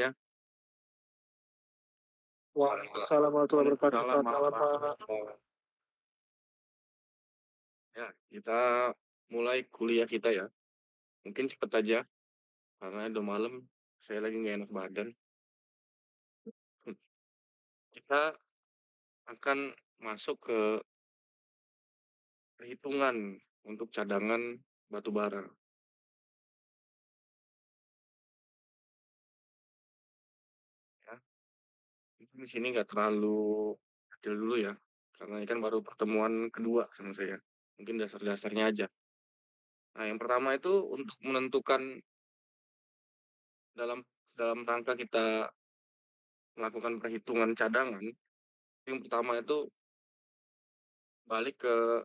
semuanya. Waalaikumsalam warahmatullahi wabarakatuh. Waalaikumsalam Selamat malam, Pak. warahmatullahi. Ya, kita mulai kuliah kita ya. Mungkin cepet aja, karena udah malam, saya lagi nggak enak badan. Kita akan masuk ke perhitungan untuk cadangan batu bara. Ya, mungkin di sini nggak terlalu detail dulu ya, karena ini kan baru pertemuan kedua sama saya. Mungkin dasar-dasarnya aja. Nah, yang pertama itu untuk menentukan dalam dalam rangka kita melakukan perhitungan cadangan, yang pertama itu balik ke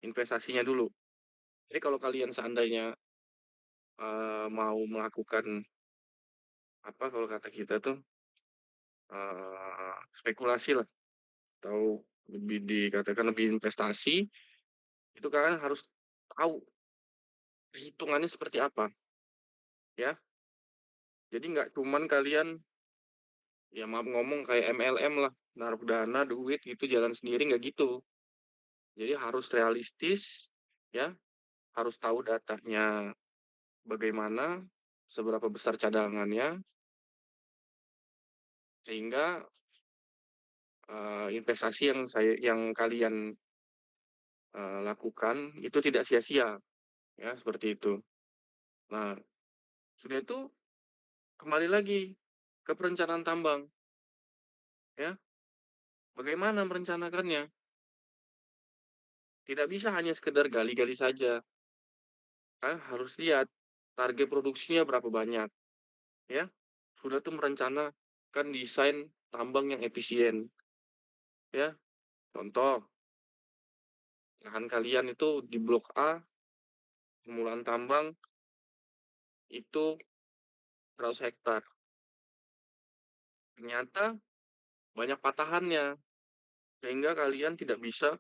investasinya dulu. Jadi kalau kalian seandainya mau melakukan apa kalau kata kita tuh spekulasi lah atau lebih dikatakan lebih investasi, itu kalian harus tahu perhitungannya seperti apa ya. Jadi nggak cuman kalian ya maaf ngomong kayak MLM lah, naruh dana duit gitu jalan sendiri nggak gitu. Jadi harus realistis ya, harus tahu datanya bagaimana, seberapa besar cadangannya, sehingga investasi yang kalian lakukan itu tidak sia-sia ya seperti itu. Nah, sudah itu kembali lagi ke perencanaan tambang ya. Bagaimana merencanakannya? Tidak bisa hanya sekedar gali-gali saja. Kalian harus lihat target produksinya berapa banyak ya. Sudah tuh merencanakan desain tambang yang efisien ya. Contoh, lahan kalian itu di blok A, permulaan tambang itu 100 hektar. Ternyata banyak patahannya, sehingga kalian tidak bisa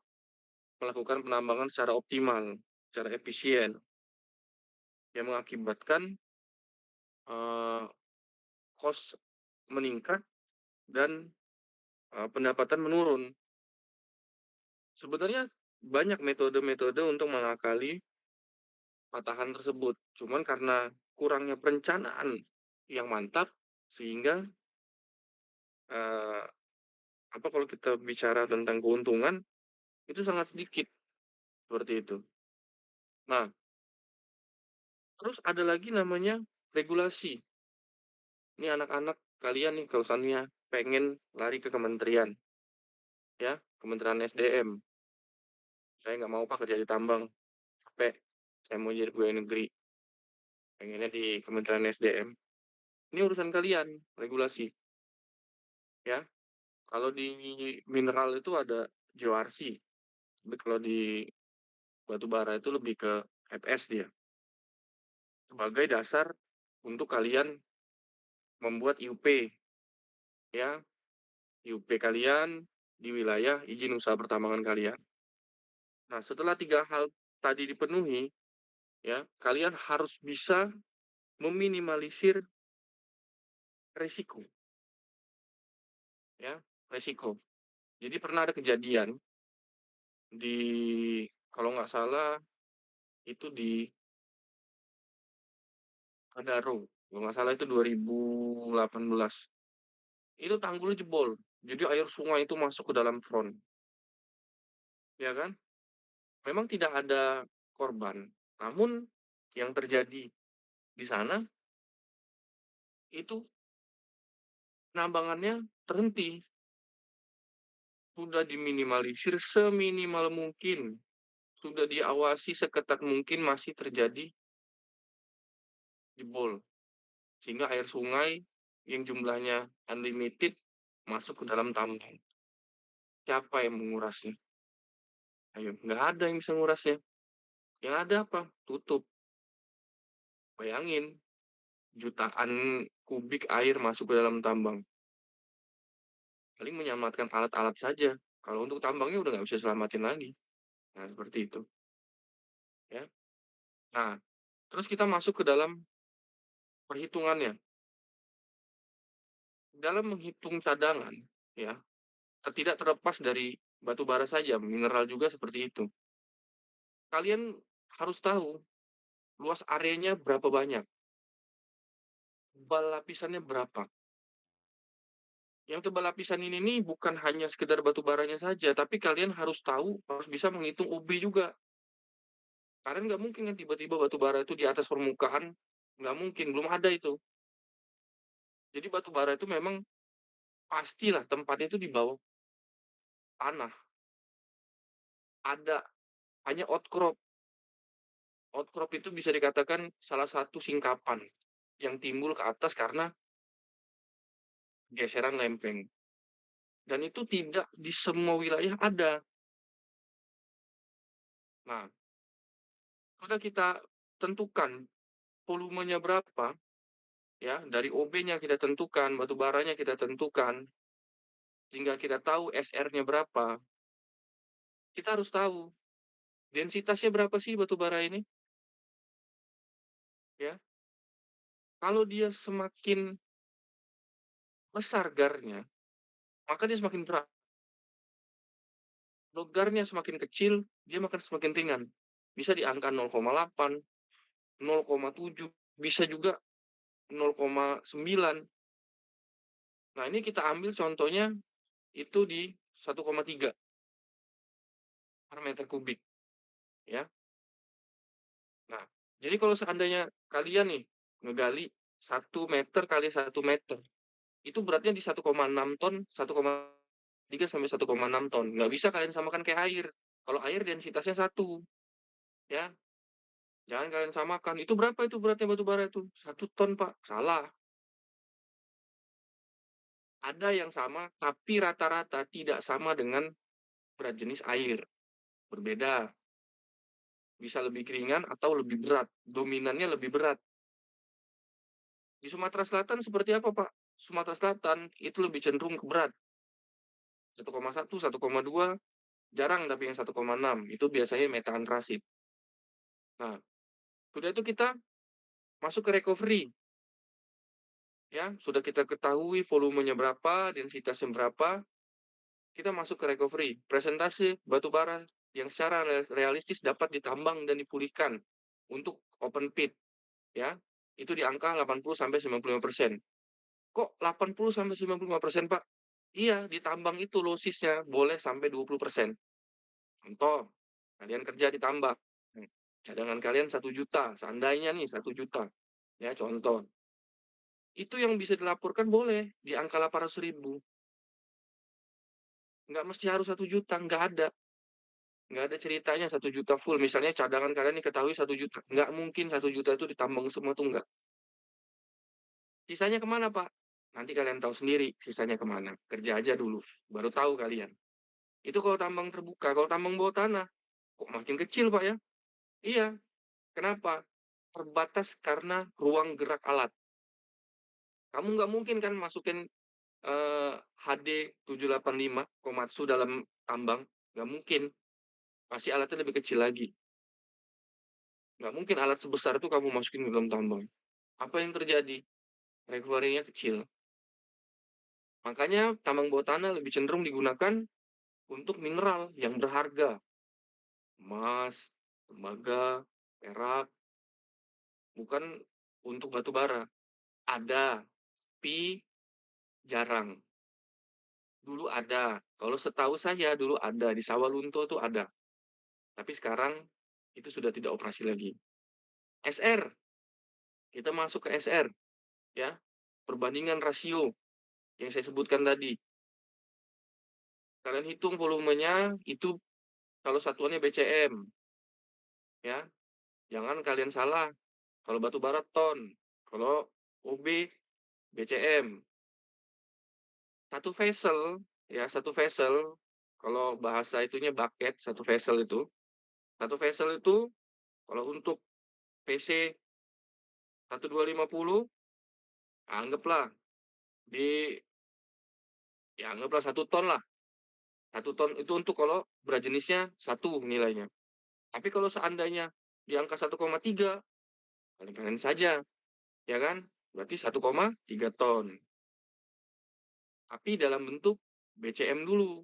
melakukan penambangan secara optimal, secara efisien, yang mengakibatkan uh, cost meningkat dan pendapatan menurun. Sebenarnya banyak metode-metode untuk mengakali patahan tersebut, cuman karena kurangnya perencanaan yang mantap, sehingga uh, apa kalau kita bicara tentang keuntungan itu sangat sedikit seperti itu. Nah, terus ada lagi namanya regulasi. Ini anak-anak kalian nih kalau misalnya pengen lari ke kementerian, ya, Kementerian SDM. Saya nggak mau Pak kerja di tambang, capek. Saya mau jadi pegawai negeri, pengennya di Kementerian SDM. Ini urusan kalian, regulasi, ya. Kalau di mineral itu ada JORC, tapi kalau di batu bara itu lebih ke FS dia. Sebagai dasar untuk kalian membuat IUP, ya, IUP kalian di wilayah izin usaha pertambangan kalian. Nah, setelah 3 hal tadi dipenuhi, ya, kalian harus bisa meminimalisir resiko, ya, resiko. Jadi pernah ada kejadian di kalau nggak salah itu di Adaro, kalau nggak salah itu 2018. Itu tanggulnya jebol, jadi air sungai itu masuk ke dalam front, ya kan? Memang tidak ada korban, namun yang terjadi di sana itu penambangannya terhenti. Sudah diminimalisir seminimal mungkin, sudah diawasi seketat mungkin masih terjadi jebol, sehingga air sungai yang jumlahnya unlimited masuk ke dalam tambang. Siapa yang mengurasnya? Ayo, nggak ada yang bisa ngurasnya. Yang ada apa? Tutup. Bayangin, jutaan kubik air masuk ke dalam tambang. Paling menyelamatkan alat-alat saja. Kalau untuk tambangnya udah nggak bisa selamatin lagi. Nah, seperti itu. Ya. Nah, terus kita masuk ke dalam perhitungannya. dalam menghitung cadangan, ya, tidak terlepas dari batu bara saja, mineral juga seperti itu. Kalian harus tahu luas areanya berapa banyak, tebal lapisannya berapa. Yang tebal lapisan ini nih bukan hanya sekedar batu baranya saja, tapi kalian harus tahu, harus bisa menghitung UB juga. Karena nggak mungkin kan tiba-tiba batu bara itu di atas permukaan, nggak mungkin, belum ada itu. Jadi batu bara itu memang pastilah tempatnya itu di bawah tanah. Ada, hanya outcrop. Outcrop itu bisa dikatakan salah satu singkapan yang timbul ke atas karena geseran lempeng. Dan itu tidak di semua wilayah ada. Nah, sudah kita tentukan volumenya berapa, ya, dari OB-nya kita tentukan, batu baranya kita tentukan, sehingga kita tahu SR-nya berapa. Kita harus tahu densitasnya berapa sih batu bara ini, ya. Kalau dia semakin besar garnya, maka dia semakin berat. Kalau garnya semakin kecil, dia akan semakin ringan. Bisa di angka 0,8, 0,7, bisa juga 0,9. Nah, ini kita ambil contohnya itu di 1,3 per meter kubik, ya. Nah, jadi kalau seandainya kalian nih ngegali 1 meter kali 1 meter, itu beratnya di 1,6 ton, 1,3 sampai 1,6 ton. Nggak bisa kalian samakan kayak air. Kalau air densitasnya 1, ya. Jangan kalian samakan. Itu berapa itu beratnya batu bara itu? 1 ton, Pak. Salah. Ada yang sama, tapi rata-rata tidak sama dengan berat jenis air. Berbeda. Bisa lebih ringan atau lebih berat. Dominannya lebih berat. Di Sumatera Selatan seperti apa, Pak? Sumatera Selatan itu lebih cenderung ke berat. 1,1, 1,2, jarang tapi yang 1,6. Itu biasanya metantrasit. Nah, sudah itu kita masuk ke recovery. Ya, sudah kita ketahui volumenya berapa, densitasnya berapa, kita masuk ke recovery. Presentasi batu bara yang secara realistis dapat ditambang dan dipulihkan untuk open pit, ya. Itu di angka 80-95%. Kok 80-95%, Pak? Iya, ditambang itu losisnya boleh sampai 20%. Contoh, kalian kerja di tambak, cadangan kalian 1 juta, seandainya nih 1 juta, ya contoh. Itu yang bisa dilaporkan boleh di angka 800.000. Nggak mesti harus 1 juta, nggak ada. Nggak ada ceritanya 1 juta full. Misalnya cadangan kalian diketahui 1 juta. Nggak mungkin 1 juta itu ditambang semua tuh nggak. Sisanya kemana, Pak? Nanti kalian tahu sendiri sisanya kemana. Kerja aja dulu, baru tahu kalian. Itu kalau tambang terbuka. Kalau tambang bawah tanah, kok makin kecil, Pak, ya? Iya. Kenapa? Terbatas karena ruang gerak alat. Kamu nggak mungkin kan masukin HD 785 Komatsu dalam tambang. Nggak mungkin. Pasti alatnya lebih kecil lagi. Nggak mungkin alat sebesar itu kamu masukin ke dalam tambang. Apa yang terjadi? Recovery-nya kecil. Makanya tambang bawah tanah lebih cenderung digunakan untuk mineral yang berharga. Emas, tembaga, perak, bukan untuk batu bara. Ada, tapi jarang. Dulu ada. Kalau setahu saya dulu ada di Sawalunto tuh ada. Tapi sekarang itu sudah tidak operasi lagi. SR, kita masuk ke SR, ya. Perbandingan rasio yang saya sebutkan tadi. Kalian hitung volumenya itu kalau satuannya BCM, ya. Jangan kalian salah. Kalau batu bara ton, kalau OB BCM. Satu vessel, ya satu vessel, kalau bahasa itunya bucket, satu vessel itu. Satu vessel itu kalau untuk PC 1250, anggaplah di ya anggaplah 1 ton lah. 1 ton itu untuk kalau berat jenisnya 1 nilainya. Tapi kalau seandainya di angka 1,3, kalian saja, ya kan? Berarti 1,3 ton. tapi dalam bentuk BCM dulu.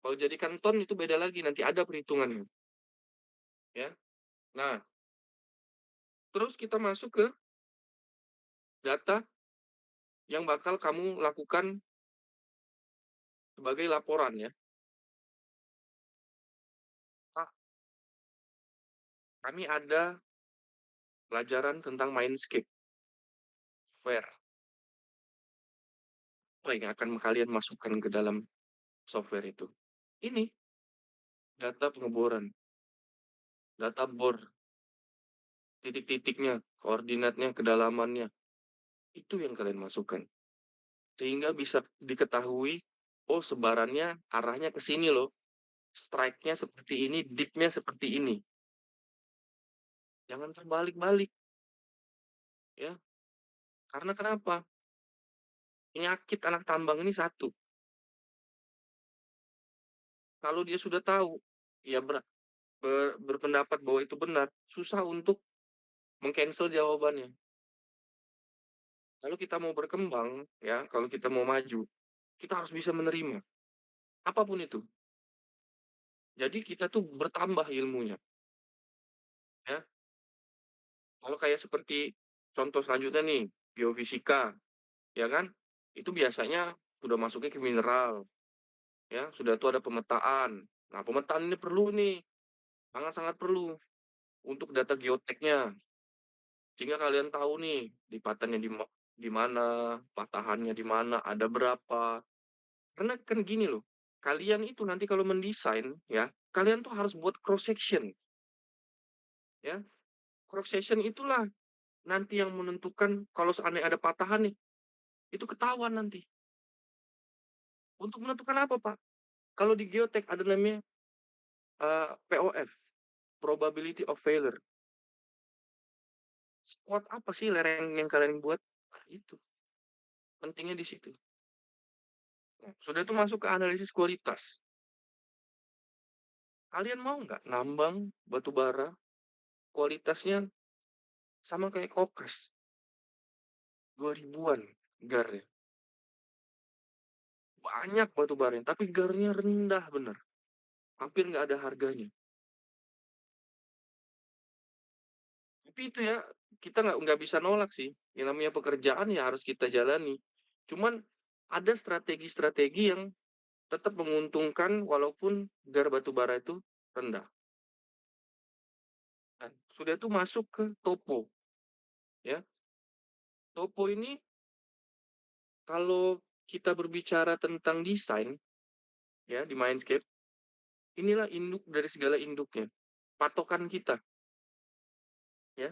Kalau jadikan ton itu beda lagi, nanti ada perhitungannya, ya. Nah, terus kita masuk ke data yang bakal kamu lakukan sebagai laporan ya. Kak, kami ada pelajaran tentang Mindscape software. Apa yang akan kalian masukkan ke dalam software itu? Ini data pengeboran, data bor, titik-titiknya, koordinatnya, kedalamannya. Itu yang kalian masukkan. Sehingga bisa diketahui, oh sebarannya arahnya ke sini loh. Strike-nya seperti ini, dip-nya seperti ini. Jangan terbalik-balik, ya. Karena kenapa? Penyakit anak tambang ini satu. Kalau dia sudah tahu, ya berpendapat bahwa itu benar, susah untuk meng-cancel jawabannya. Kalau kita mau berkembang, ya, kalau kita mau maju, kita harus bisa menerima apapun itu. Jadi kita tuh bertambah ilmunya, ya. Kalau kayak seperti contoh selanjutnya nih, geofisika, ya kan? Itu biasanya sudah masuknya ke mineral, ya, sudah tuh ada pemetaan. Nah, pemetaan ini perlu nih, sangat-sangat perlu untuk data geoteknya. Sehingga kalian tahu nih, lipatannya di mana, patahannya di mana, ada berapa. Karena kan gini loh, kalian itu nanti kalau mendesain, ya, kalian tuh harus buat cross section, ya. Cross section itulah nanti yang menentukan kalau seandainya ada patahan nih, itu ketahuan nanti. Untuk menentukan apa, Pak? Kalau di geotek ada namanya POF, probability of failure. Squat apa sih lereng yang kalian buat? Nah, itu pentingnya di situ. Nah, sudah itu masuk ke analisis kualitas. Kalian mau nggak nambang batu bara kualitasnya sama kayak kokas, 2000-an garnya. Banyak batu baranya, tapi garnya rendah bener. Hampir nggak ada harganya. Tapi itu ya, kita nggak bisa nolak sih. Yang namanya pekerjaan ya harus kita jalani. Cuman ada strategi-strategi yang tetap menguntungkan walaupun gar batu bara itu rendah. Nah, sudah itu masuk ke topo, ya. Topo ini kalau kita berbicara tentang desain, ya, di Mindscape, inilah induk dari segala induknya. Patokan kita, ya.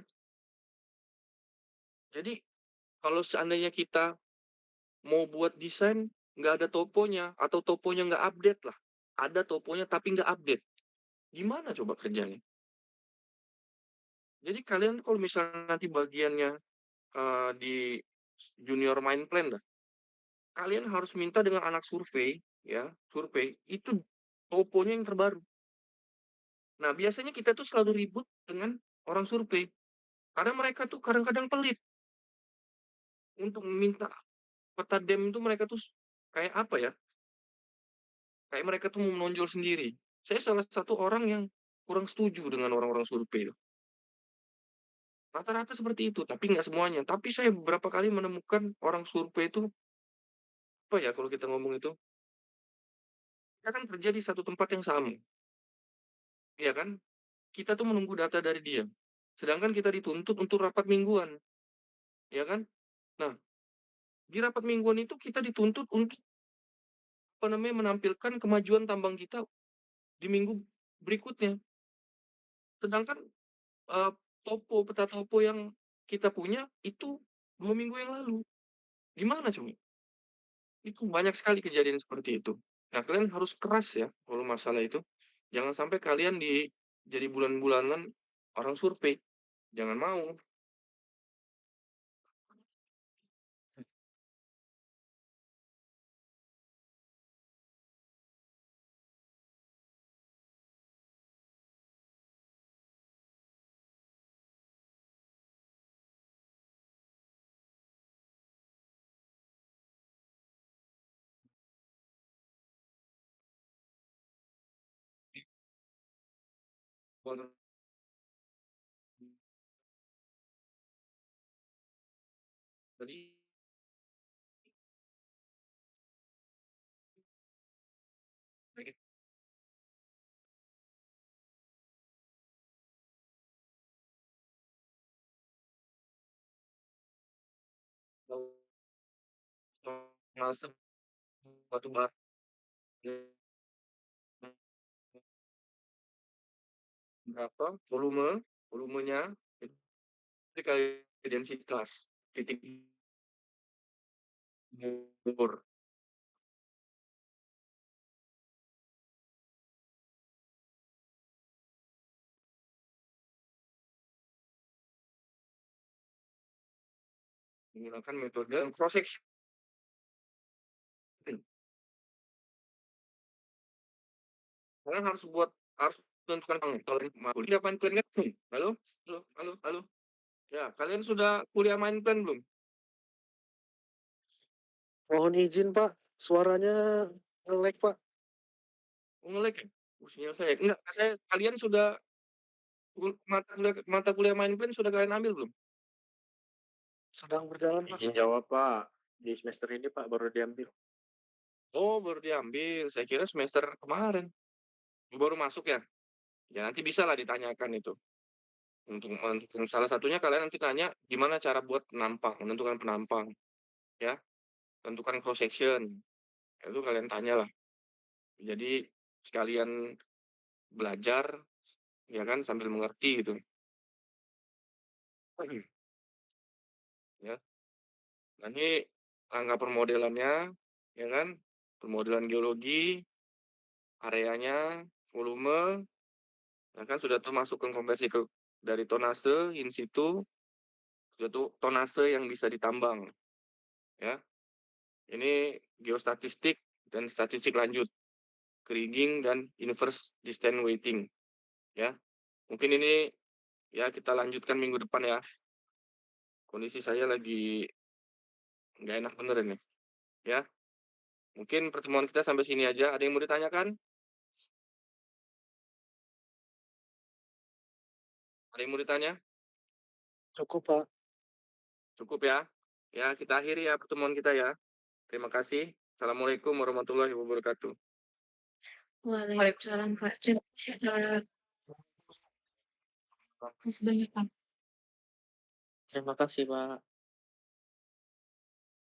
Jadi kalau seandainya kita mau buat desain nggak ada toponya atau toponya nggak update lah, ada toponya tapi nggak update, gimana coba kerjanya? Jadi kalian kalau misalnya nanti bagiannya di junior mind plan lah, kalian harus minta dengan anak survei, ya, survei itu toponya yang terbaru. Nah, biasanya kita tuh selalu ribut dengan orang survei karena mereka tuh kadang-kadang pelit untuk meminta peta dem itu. Mereka tuh kayak apa ya? Kayak mereka tuh mau menonjol sendiri. Saya salah satu orang yang kurang setuju dengan orang-orang survei. Rata-rata seperti itu, tapi nggak semuanya. Tapi saya beberapa kali menemukan orang survei itu, apa ya kalau kita ngomong itu, kita kan kerja di satu tempat yang sama, ya kan? Kita tuh menunggu data dari dia. Sedangkan kita dituntut untuk rapat mingguan, ya kan? Nah, di rapat mingguan itu kita dituntut untuk apa namanya menampilkan kemajuan tambang kita di minggu berikutnya. Sedangkan eh, peta topo yang kita punya itu 2 minggu yang lalu. Gimana coba? Itu banyak sekali kejadian seperti itu. Nah, kalian harus keras ya kalau masalah itu. Jangan sampai kalian jadi bulan-bulanan orang survei. Jangan mau. Tadi masuk batu bara berapa volumenya itu dikali densitas titik bor. Menggunakan metode cross section. Kalian harus tentukan kalau kuliah main plan nggak? Halo, halo, halo, halo. Ya, kalian sudah kuliah main plan belum? Mohon izin Pak, suaranya nge-lag Pak. Oh, nge-lag ya? Sinyal saya. Enggak, kalian sudah mata kuliah main plan sudah kalian ambil belum? Sedang berjalan Pak. Izin jawab Pak, di semester ini Pak baru diambil. Oh, baru diambil. Saya kira semester kemarin. Baru masuk ya? Ya nanti bisa lah ditanyakan itu. Untuk salah satunya kalian nanti tanya gimana cara buat penampang, menentukan penampang. Ya, tentukan cross section. Itu kalian tanya lah. Jadi sekalian belajar ya kan sambil mengerti gitu. Ya. Nanti angka permodelannya ya kan, permodelan geologi, areanya, volume, ya kan sudah termasuk konversi dari tonase in situ, sudah tuh tonase yang bisa ditambang. Ya. Ini geostatistik dan statistik lanjut, kriging dan inverse distance weighting. Ya. Mungkin ini ya kita lanjutkan minggu depan ya. Kondisi saya lagi nggak enak bener ini. Ya. Mungkin pertemuan kita sampai sini aja. Ada yang mau ditanyakan? Ada yang mau ditanya? Cukup Pak. Cukup ya. Ya, kita akhiri ya pertemuan kita ya. Terima kasih. Assalamualaikum warahmatullahi wabarakatuh. Waalaikumsalam Pak. Terima kasih atas banyak Pak. Terima kasih Pak.